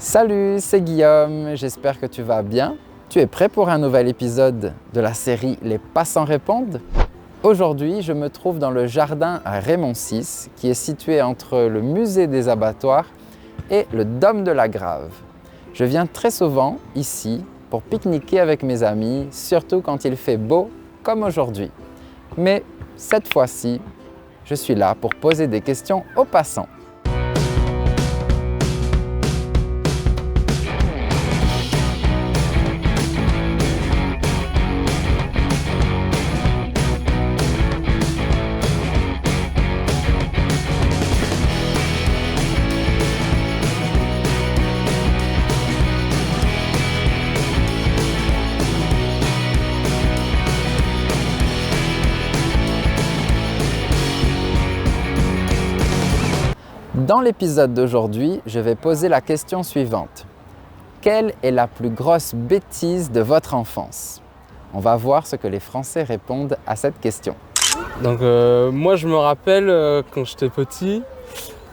Salut, c'est Guillaume, j'espère que tu vas bien. Tu es prêt pour un nouvel épisode de la série Les Passants répondent? Aujourd'hui, je me trouve dans le jardin à Raymond VI, qui est situé entre le musée des abattoirs et le Dôme de la Grave. Je viens très souvent ici pour pique-niquer avec mes amis, surtout quand il fait beau comme aujourd'hui. Mais cette fois-ci, je suis là pour poser des questions aux passants. Dans l'épisode d'aujourd'hui, je vais poser la question suivante. Quelle est la plus grosse bêtise de votre enfance? On va voir ce que les Français répondent à cette question. Donc moi je me rappelle quand j'étais petit,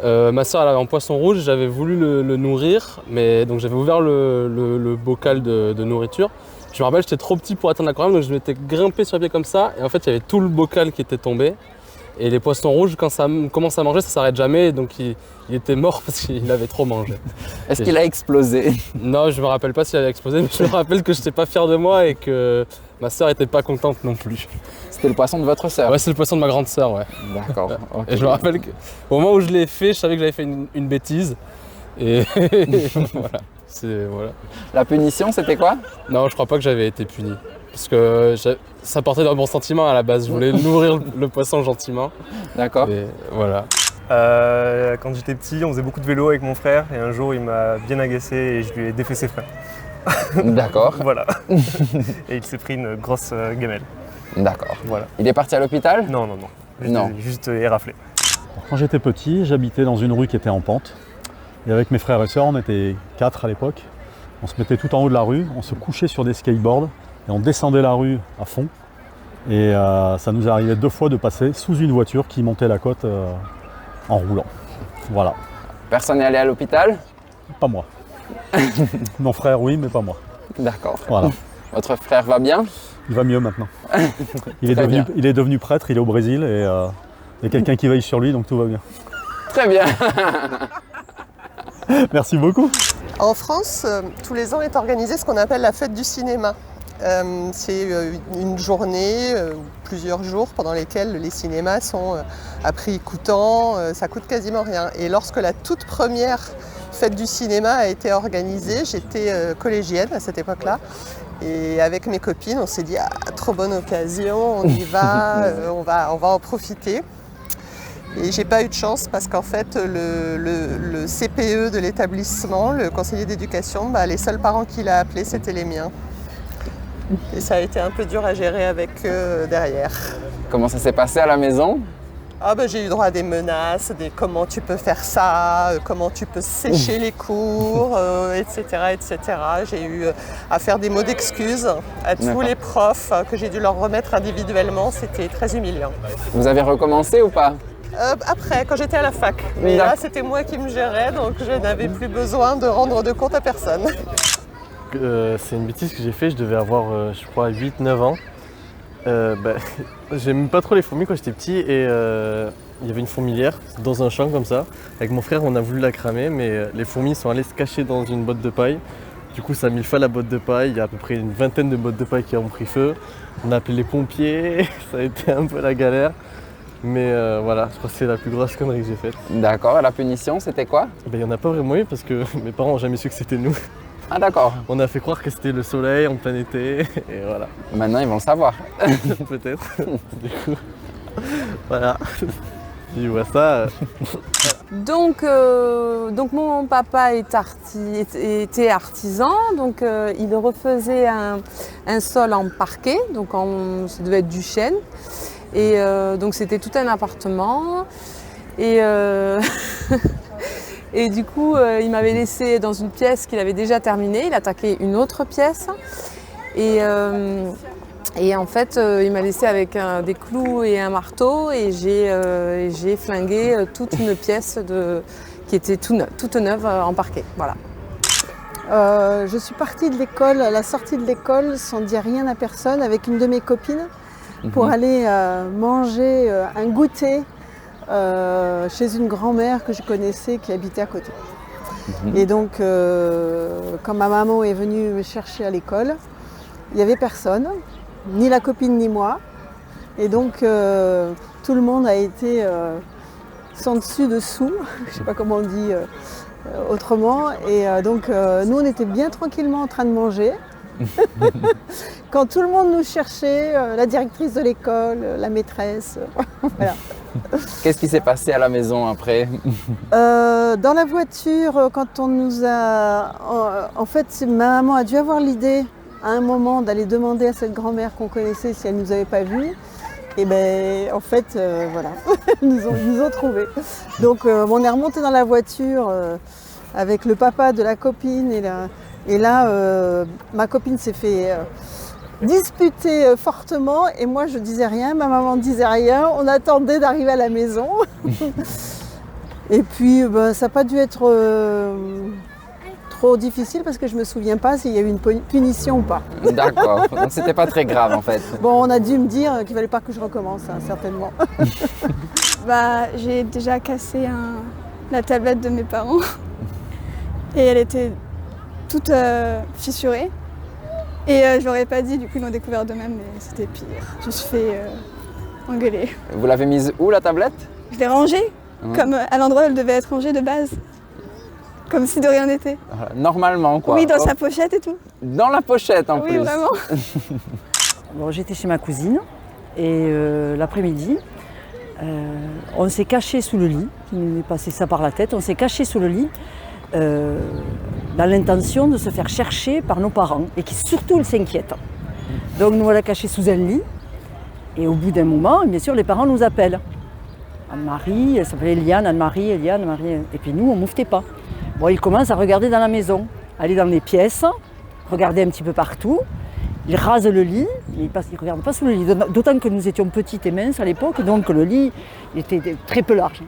ma soeur elle avait un poisson rouge, j'avais voulu le nourrir, mais donc j'avais ouvert le bocal de nourriture. Je me rappelle j'étais trop petit pour atteindre l'aquarium, donc je m'étais grimpé sur le pied comme ça, et en fait il y avait tout le bocal qui était tombé. Et les poissons rouges, quand ça commence à manger, ça s'arrête jamais, donc il était mort parce qu'il avait trop mangé. Est-ce qu'il a explosé? Non, je me rappelle pas s'il avait explosé, mais je me rappelle que je n'étais pas fier de moi et que ma sœur était pas contente non plus. C'était le poisson de votre sœur? Ouais, c'est le poisson de ma grande sœur, ouais. D'accord. Okay. Et je me rappelle qu'au moment où je l'ai fait, je savais que j'avais fait une bêtise. Et voilà, voilà. La punition, c'était quoi? Non, je crois pas que j'avais été puni. Parce que ça portait d'un bon sentiment à la base. Je voulais nourrir le poisson gentiment. D'accord. Et voilà. Quand j'étais petit, on faisait beaucoup de vélo avec mon frère et un jour il m'a bien agacé et je lui ai défait ses freins. D'accord. Voilà. Et il s'est pris une grosse gamelle. D'accord. Voilà. Il est parti à l'hôpital? Non. Non. Juste éraflé. Quand j'étais petit, j'habitais dans une rue qui était en pente. Et avec mes frères et sœurs, on était 4 à l'époque. On se mettait tout en haut de la rue, on se couchait sur des skateboards et on descendait la rue à fond. Et ça nous arrivait 2 fois de passer sous une voiture qui montait la côte en roulant. Voilà. Personne n'est allé à l'hôpital? Pas moi. Mon frère, oui, mais pas moi. D'accord. Voilà. Votre frère va bien? Il va mieux maintenant. Il est devenu prêtre, il est au Brésil et il y a quelqu'un qui veille sur lui, donc tout va bien. Très bien. Merci beaucoup. En France, tous les ans est organisée ce qu'on appelle la fête du cinéma. C'est une journée, plusieurs jours pendant lesquels les cinémas sont à prix coûtant, ça coûte quasiment rien. Et lorsque la toute première fête du cinéma a été organisée, j'étais collégienne à cette époque-là. Et avec mes copines, on s'est dit trop bonne occasion, on y va, on va en profiter. Et j'ai pas eu de chance parce qu'en fait le CPE de l'établissement, le conseiller d'éducation, les seuls parents qu'il a appelés c'était les miens. Et ça a été un peu dur à gérer avec eux derrière. Comment ça s'est passé à la maison? J'ai eu droit à des menaces, des comment tu peux faire ça, comment tu peux sécher les cours, etc., etc. J'ai eu à faire des mots d'excuses à tous les profs que j'ai dû leur remettre individuellement. C'était très humiliant. Vous avez recommencé ou pas? Après, quand j'étais à la fac. Mais là, c'était moi qui me gérais, donc je n'avais plus besoin de rendre de compte à personne. C'est une bêtise que j'ai fait, je devais avoir, je crois, 8-9 ans. J'aimais pas trop les fourmis quand j'étais petit et il y avait une fourmilière dans un champ comme ça. Avec mon frère, on a voulu la cramer, mais les fourmis sont allées se cacher dans une botte de paille. Du coup, ça a mis le feu à la botte de paille. Il y a à peu près une vingtaine de bottes de paille qui ont pris feu. On a appelé les pompiers, ça a été un peu la galère. Mais voilà, je crois que c'est la plus grosse connerie que j'ai faite. D'accord, et la punition, c'était quoi? Il n'y en a pas vraiment eu parce que mes parents n'ont jamais su que c'était nous. Ah d'accord. On a fait croire que c'était le soleil en plein été et voilà. Maintenant, ils vont le savoir. Peut-être. Du coup, voilà. Si je vois ça. Donc mon papa était artisan, donc il refaisait un sol en parquet, donc ça devait être du chêne. Et donc c'était tout un appartement. Et Et du coup, il m'avait laissé dans une pièce qu'il avait déjà terminée. Il attaquait une autre pièce. Et en fait, il m'a laissé avec des clous et un marteau. Et j'ai flingué toute une pièce qui était toute neuve en parquet. Voilà. Je suis partie de l'école, à la sortie de l'école, sans dire rien à personne, avec une de mes copines, pour aller manger un goûter chez une grand-mère que je connaissais qui habitait à côté. Et donc, quand ma maman est venue me chercher à l'école, il n'y avait personne, ni la copine ni moi. Et donc, tout le monde a été sans dessus dessous, je ne sais pas comment on dit autrement. Et donc, nous, on était bien tranquillement en train de manger. Quand tout le monde nous cherchait, la directrice de l'école, la maîtresse, voilà. Qu'est-ce qui s'est passé à la maison après? Dans la voiture, quand on nous a... En fait, ma maman a dû avoir l'idée à un moment d'aller demander à cette grand-mère qu'on connaissait si elle ne nous avait pas vus. Et bien, en fait, voilà, ils nous ont trouvés. Donc, on est remonté dans la voiture avec le papa de la copine. Et là, ma copine s'est fait disputer fortement. Et moi, je disais rien, ma maman ne disait rien. On attendait d'arriver à la maison. Et puis, ça n'a pas dû être trop difficile parce que je ne me souviens pas s'il y a eu une punition ou pas. D'accord, donc c'était pas très grave en fait. Bon, on a dû me dire qu'il ne fallait pas que je recommence, hein, certainement. J'ai déjà cassé la tablette de mes parents et elle était toute fissurée. Et je leur ai pas dit, du coup ils l'ont découvert d'eux-mêmes, mais c'était pire. Je me suis fait engueuler. Vous l'avez mise où la tablette? Je l'ai rangée, comme à l'endroit où elle devait être rangée de base. Comme si de rien n'était. Normalement quoi. Oui, dans sa pochette et tout. Dans la pochette en plus. Oui, vraiment. Bon, j'étais chez ma cousine et l'après-midi, on s'est caché sous le lit. Il nous est passé ça par la tête. On s'est caché sous le lit dans l'intention de se faire chercher par nos parents et qui surtout s'inquiètent. Donc nous voilà cachés sous un lit et au bout d'un moment, bien sûr, les parents nous appellent. Anne-Marie, elle s'appelait Eliane, Anne-Marie, Eliane, Marie. Et puis nous, on ne mouffetait pas. Bon, ils commencent à regarder dans la maison, aller dans les pièces, regarder un petit peu partout. Ils rasent le lit, mais ils ne regardent pas sous le lit. D'autant que nous étions petites et minces à l'époque, donc le lit était très peu large.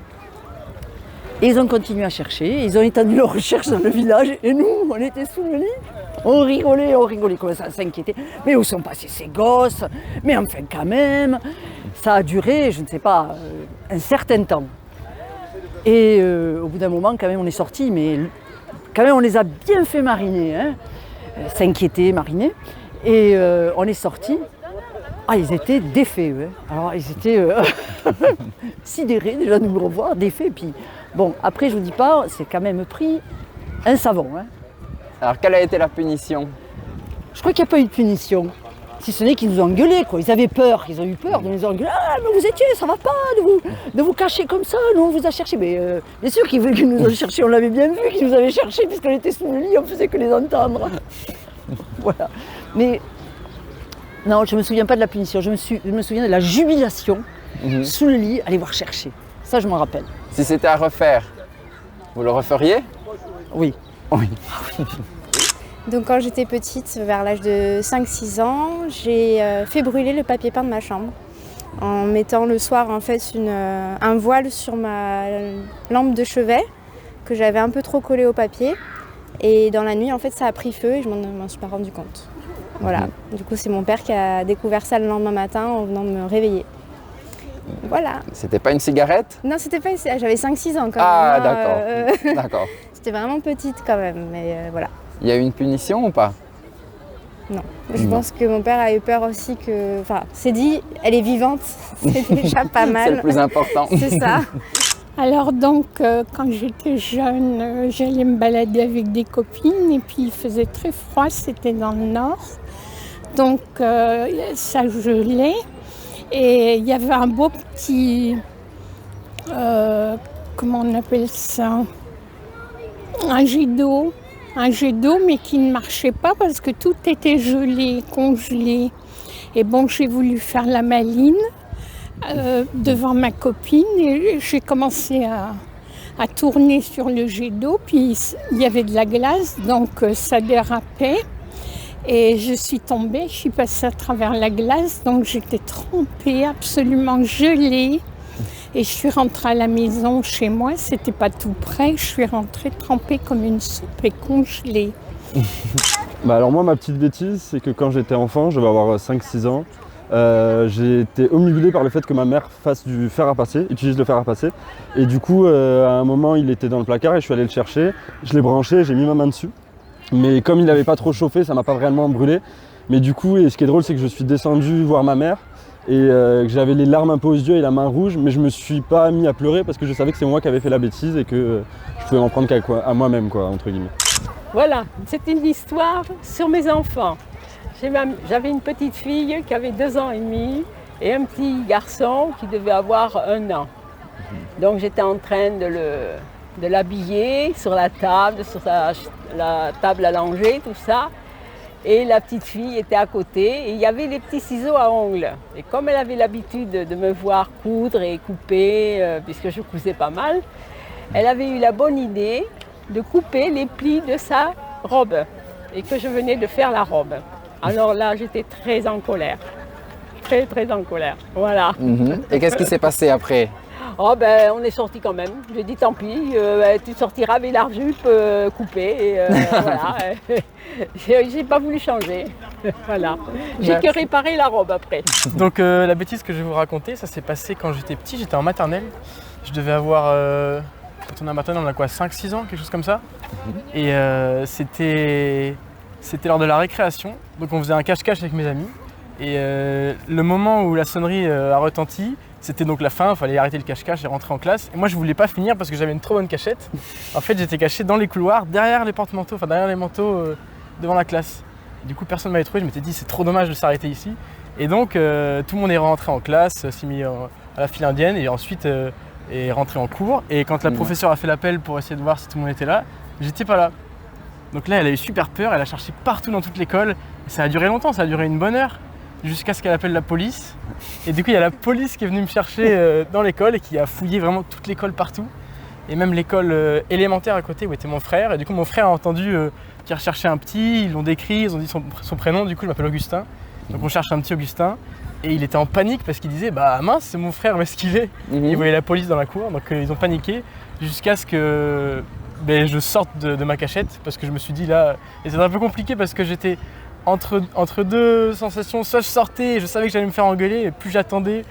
Et ils ont continué à chercher, ils ont étendu leur recherche dans le village, et nous, on était sous le lit. On rigolait, comme ça, on s'inquiétait. Mais où sont passés ces gosses? Mais enfin, quand même, ça a duré, je ne sais pas, un certain temps. Et au bout d'un moment, quand même, on est sortis, mais quand même, on les a bien fait mariner, hein, s'inquiéter, mariner. Et on est sortis. Ah, ils étaient défaits, ouais. Alors, ils étaient sidérés déjà de nous revoir, défaits. Puis, bon, après, je vous dis pas, c'est quand même pris un savon. Hein. Alors, quelle a été la punition? Je crois qu'il n'y a pas eu de punition. Si ce n'est qu'ils nous ont engueulés, quoi. Ils avaient peur, ils ont eu peur de nous engueuler. Ah, mais vous étiez, ça va pas de vous cacher comme ça, nous on vous a cherché. Mais bien sûr qu'ils nous ont cherché, on l'avait bien vu qu'ils nous avaient cherché, puisqu'on était sous le lit, on faisait que les entendre. Voilà. Mais non, je ne me souviens pas de la punition, je me souviens de la jubilation sous le lit, aller voir chercher. Ça, je m'en rappelle. Si c'était à refaire, vous le referiez? Oui. Oui. Donc quand j'étais petite, vers l'âge de 5-6 ans, j'ai fait brûler le papier peint de ma chambre en mettant le soir en fait un voile sur ma lampe de chevet que j'avais un peu trop collé au papier. Et dans la nuit, en fait, ça a pris feu et je m'en suis pas rendu compte. Voilà. Du coup, c'est mon père qui a découvert ça le lendemain matin en venant me réveiller. Voilà. C'était pas une cigarette? Non, c'était pas. J'avais 5-6 ans quand même. Ah, d'accord. D'accord. C'était vraiment petite quand même, mais voilà. Il y a eu une punition ou pas? Non. Je pense que mon père a eu peur aussi que... Enfin, s'est dit, elle est vivante, c'est déjà pas mal. C'est le plus important. C'est ça. Alors donc, quand j'étais jeune, j'allais me balader avec des copines et puis il faisait très froid, c'était dans le nord. Donc ça gelait et il y avait un beau petit... comment on appelle ça? Un jet d'eau. Un jet d'eau, mais qui ne marchait pas parce que tout était gelé, congelé. Et bon, j'ai voulu faire la maline devant ma copine et j'ai commencé à tourner sur le jet d'eau. Puis il y avait de la glace, donc ça dérapait. Et je suis tombée, je suis passée à travers la glace, donc j'étais trempée, absolument gelée. Et je suis rentrée à la maison chez moi, c'était pas tout près, je suis rentrée trempée comme une soupe et congelée. Bah alors moi, ma petite bêtise, c'est que quand j'étais enfant, je vais avoir 5-6 ans, j'ai été omnibulé par le fait que ma mère fasse du fer à passer, utilise le fer à passer. Et du coup, à un moment, il était dans le placard et je suis allé le chercher. Je l'ai branché, j'ai mis ma main dessus. Mais comme il n'avait pas trop chauffé, ça m'a pas vraiment brûlé. Mais du coup, et ce qui est drôle, c'est que je suis descendu voir ma mère et que j'avais les larmes un peu aux yeux et la main rouge, mais je me suis pas mis à pleurer parce que je savais que c'est moi qui avais fait la bêtise et que je pouvais m'en prendre qu'à moi-même, quoi, entre guillemets. Voilà, c'est une histoire sur mes enfants. J'avais une petite fille qui avait 2 ans et demi et un petit garçon qui devait avoir 1 an. Donc j'étais en train de l'habiller sur la table, sur la table à langer, tout ça. Et la petite fille était à côté et il y avait les petits ciseaux à ongles. Et comme elle avait l'habitude de me voir coudre et couper, puisque je cousais pas mal, elle avait eu la bonne idée de couper les plis de sa robe et que je venais de faire la robe. Alors là, j'étais très en colère. Très, très en colère. Voilà. Et qu'est-ce qui s'est passé après? Oh ben, on est sortis quand même. J'ai dit tant pis, tu sortiras avec la jupe coupée. Et, voilà. J'ai pas voulu changer. Voilà. J'ai que réparé la robe après. Donc la bêtise que je vais vous raconter, ça s'est passé quand j'étais petit, j'étais en maternelle. Je devais avoir, quand on est en maternelle, on a quoi, 5-6 ans, quelque chose comme ça. Et c'était lors de la récréation. Donc on faisait un cache-cache avec mes amis. Et le moment où la sonnerie a retenti, c'était donc la fin, il fallait arrêter le cache-cache et rentrer en classe. Et moi je voulais pas finir parce que j'avais une trop bonne cachette. En fait j'étais caché dans les couloirs, derrière les porte-manteaux, enfin derrière les manteaux devant la classe. Du coup personne ne m'avait trouvé, je m'étais dit c'est trop dommage de s'arrêter ici. Et donc tout le monde est rentré en classe, s'est mis à la file indienne et ensuite est rentré en cours. Et quand la professeure a fait l'appel pour essayer de voir si tout le monde était là, j'étais pas là. Donc là elle a eu super peur, elle a cherché partout dans toute l'école. Ça a duré longtemps, ça a duré une bonne heure. Jusqu'à ce qu'elle appelle la police. Et du coup, il y a la police qui est venue me chercher dans l'école et qui a fouillé vraiment toute l'école partout. Et même l'école élémentaire à côté où était mon frère. Et du coup, mon frère a entendu qu'il recherchait un petit, ils l'ont décrit, ils ont dit son prénom. Du coup, je m'appelle Augustin. Donc on cherche un petit Augustin. Et il était en panique parce qu'il disait bah mince, c'est mon frère, où est-ce qu'il est, Il voyait la police dans la cour. Donc ils ont paniqué jusqu'à ce que je sorte de ma cachette parce que je me suis dit là. Et c'était un peu compliqué parce que j'étais entre deux sensations, soit je sortais et je savais que j'allais me faire engueuler, et plus j'attendais,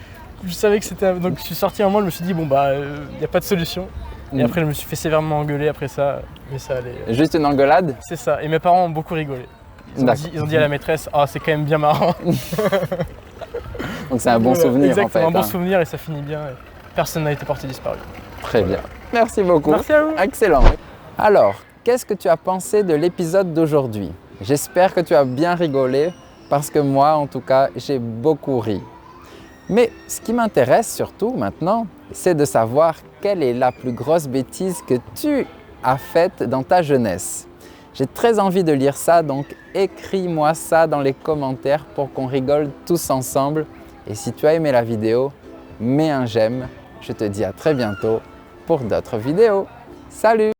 je savais que c'était... Donc je suis sorti à un moment, je me suis dit bon bah il n'y a pas de solution. Et après je me suis fait sévèrement engueuler après ça, mais ça allait. Juste une engueulade? C'est ça, et mes parents ont beaucoup rigolé. Ils ont dit à la maîtresse, ah c'est quand même bien marrant. Donc c'est un bon souvenir. Exactement, en fait, un bon souvenir et ça finit bien. Et personne n'a été porté disparu. Très bien. Merci beaucoup. Merci à vous. Excellent. Alors, qu'est-ce que tu as pensé de l'épisode d'aujourd'hui? J'espère que tu as bien rigolé parce que moi, en tout cas, j'ai beaucoup ri. Mais ce qui m'intéresse surtout maintenant, c'est de savoir quelle est la plus grosse bêtise que tu as faite dans ta jeunesse. J'ai très envie de lire ça, donc écris-moi ça dans les commentaires pour qu'on rigole tous ensemble. Et si tu as aimé la vidéo, mets un j'aime. Je te dis à très bientôt pour d'autres vidéos. Salut!